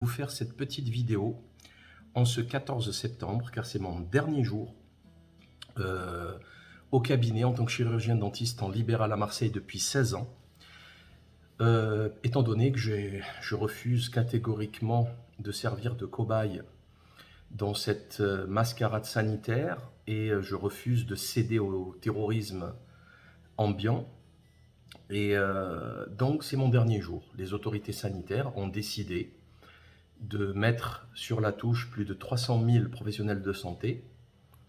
Vous faire cette petite vidéo en ce 14 septembre, car c'est mon dernier jour euh, au cabinet en tant que chirurgien dentiste en libéral à Marseille depuis 16 ans. Étant donné que je refuse catégoriquement de servir de cobaye dans cette mascarade sanitaire et je refuse de céder au terrorisme ambiant. Et donc c'est mon dernier jour. Les autorités sanitaires ont décidé de mettre sur la touche plus de 300 000 professionnels de santé,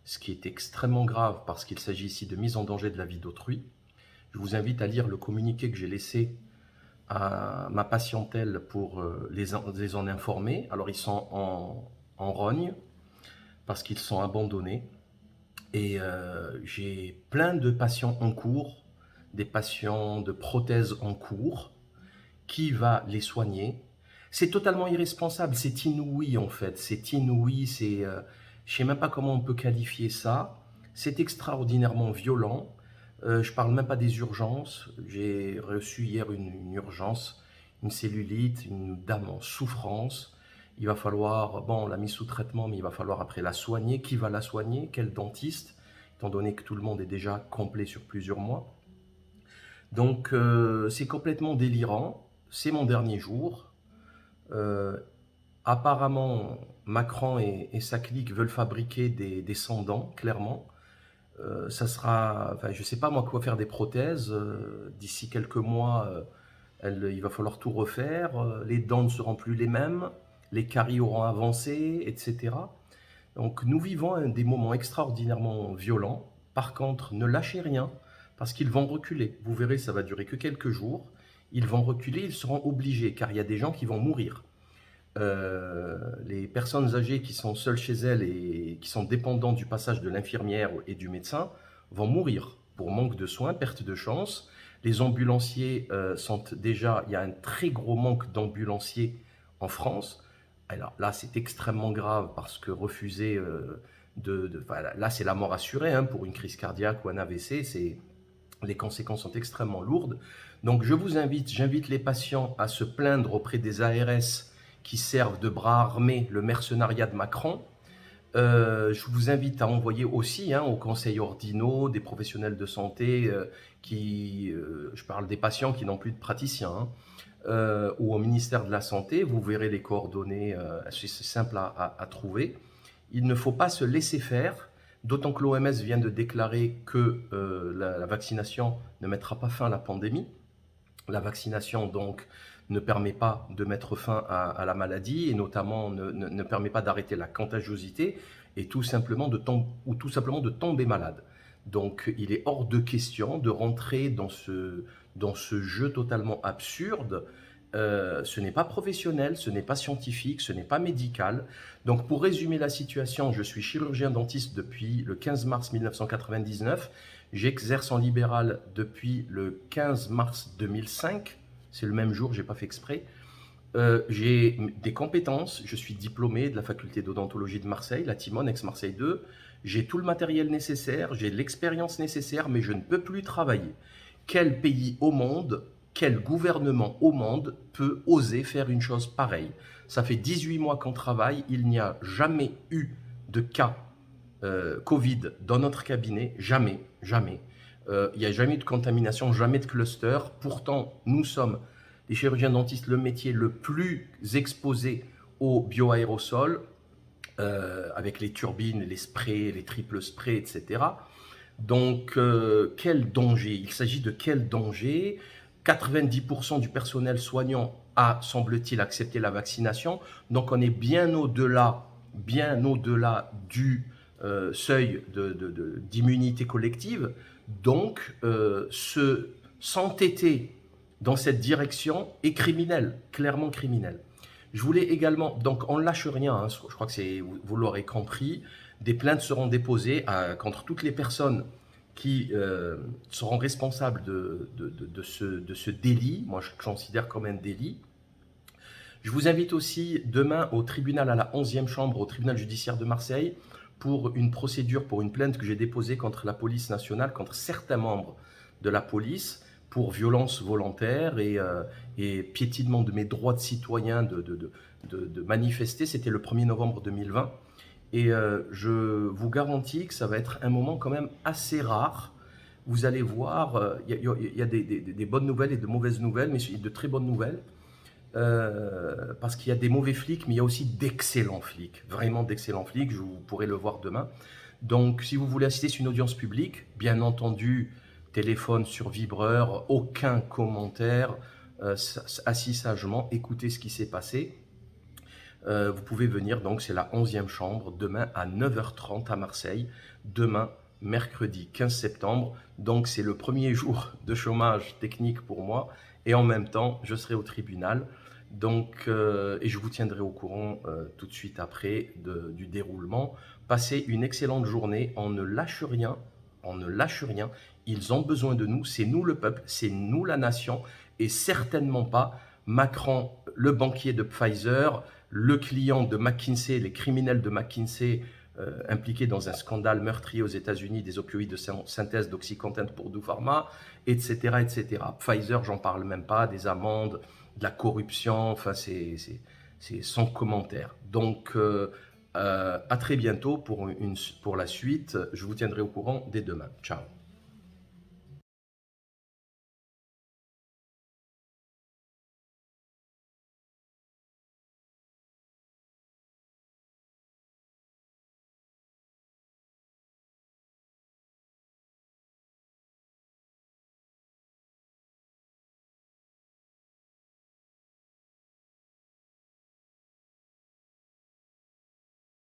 ce qui est extrêmement grave parce qu'il s'agit ici de mise en danger de la vie d'autrui. Je vous invite à lire le communiqué que j'ai laissé à ma patientèle pour les en informer. Alors ils sont en rogne parce qu'ils sont abandonnés et j'ai plein de patients en cours, des patients de prothèses en cours. Qui va les soigner? C'est totalement irresponsable, c'est inouï en fait, c'est inouï, je sais même pas comment on peut qualifier ça. C'est extraordinairement violent. Je parle même pas des urgences. J'ai reçu hier une urgence, une cellulite, une dame en souffrance. Il va falloir, bon, on l'a mis sous traitement, mais il va falloir après la soigner. Qui va la soigner? Quel dentiste? Étant donné que tout le monde est déjà complet sur plusieurs mois. Donc c'est complètement délirant. C'est mon dernier jour. Euh, Apparemment, Macron et sa clique veulent fabriquer des sans-dents, clairement. Ça sera, enfin, je ne sais pas moi quoi faire des prothèses. D'ici quelques mois, il va falloir tout refaire. Les dents ne seront plus les mêmes. Les caries auront avancé, etc. Donc nous vivons des moments extraordinairement violents. Par contre, ne lâchez rien, parce qu'ils vont reculer. Vous verrez, ça va durer que quelques jours. Ils vont reculer, ils seront obligés, car il y a des gens qui vont mourir. Les personnes âgées qui sont seules chez elles et qui sont dépendantes du passage de l'infirmière et du médecin vont mourir pour manque de soins, perte de chance. Les ambulanciers sont déjà, il y a un très gros manque d'ambulanciers en France. Alors là, c'est extrêmement grave parce que refuser voilà, là, c'est la mort assurée hein, pour une crise cardiaque ou un AVC. Les conséquences sont extrêmement lourdes. Donc, j'invite les patients à se plaindre auprès des ARS qui servent de bras armés le mercenariat de Macron. Je vous invite à envoyer aussi aux conseils ordinaux des professionnels de santé je parle des patients qui n'ont plus de praticiens, ou au ministère de la Santé. Vous verrez les coordonnées, c'est simple à trouver. Il ne faut pas se laisser faire, d'autant que l'OMS vient de déclarer que la vaccination ne mettra pas fin à la pandémie. La vaccination, donc, ne permet pas de mettre fin à la maladie et notamment ne permet pas d'arrêter la contagiosité et tout simplement de tomber malade. Donc, il est hors de question de rentrer dans ce jeu totalement absurde. Ce n'est pas professionnel, ce n'est pas scientifique, ce n'est pas médical. Donc, pour résumer la situation, je suis chirurgien dentiste depuis le 15 mars 1999. J'exerce en libéral depuis le 15 mars 2005. C'est le même jour, je n'ai pas fait exprès. J'ai des compétences, je suis diplômé de la faculté d'odontologie de Marseille, la Timone, ex-Marseille 2. J'ai tout le matériel nécessaire, j'ai l'expérience nécessaire, mais je ne peux plus travailler. Quel pays au monde, quel gouvernement au monde peut oser faire une chose pareille? Ça fait 18 mois qu'on travaille, il n'y a jamais eu de cas Covid dans notre cabinet, jamais, jamais. Il n'y a jamais eu de contamination, jamais de cluster. Pourtant, nous sommes, les chirurgiens dentistes, le métier le plus exposé aux bioaérosols, avec les turbines, les sprays, les triples sprays, etc. Donc, quel danger? Il s'agit de quel danger? 90% du personnel soignant a, semble-t-il, accepté la vaccination. Donc, on est bien au-delà du seuil d'immunité collective. Donc, s'entêter dans cette direction est criminel, clairement criminel. Je voulais également, donc on ne lâche rien, hein, je crois que vous l'aurez compris, des plaintes seront déposées contre toutes les personnes qui seront responsables de ce délit. Moi, je considère comme un délit. Je vous invite aussi demain au tribunal, à la 11e chambre, au tribunal judiciaire de Marseille, pour une procédure, pour une plainte que j'ai déposée contre la police nationale, contre certains membres de la police, pour violence volontaire et piétinement de mes droits de citoyen, de manifester. C'était le 1er novembre 2020. Et je vous garantis que ça va être un moment quand même assez rare. Vous allez voir, il y a des bonnes nouvelles et de mauvaises nouvelles, mais de très bonnes nouvelles. Parce qu'il y a des mauvais flics, mais il y a aussi d'excellents flics, vraiment d'excellents flics, vous pourrez le voir demain. Donc si vous voulez assister à une audience publique, bien entendu, téléphone sur vibreur, aucun commentaire, assis sagement, écoutez ce qui s'est passé. Vous pouvez venir, donc c'est la 11e chambre, demain à 9h30 à Marseille, demain mercredi 15 septembre, donc c'est le premier jour de chômage technique pour moi, et en même temps je serai au tribunal, donc, et je vous tiendrai au courant tout de suite après du déroulement. Passez une excellente journée, on ne lâche rien, on ne lâche rien, ils ont besoin de nous, c'est nous le peuple, c'est nous la nation, et certainement pas Macron, le banquier de Pfizer, le client de McKinsey, les criminels de McKinsey impliqués dans un scandale meurtrier aux États-Unis des opioïdes de synthèse d'Oxycontin pour Doux Pharma, etc., etc. Pfizer, j'en parle même pas, des amendes, de la corruption, enfin c'est sans commentaire. Donc à très bientôt pour la suite, je vous tiendrai au courant dès demain. Ciao.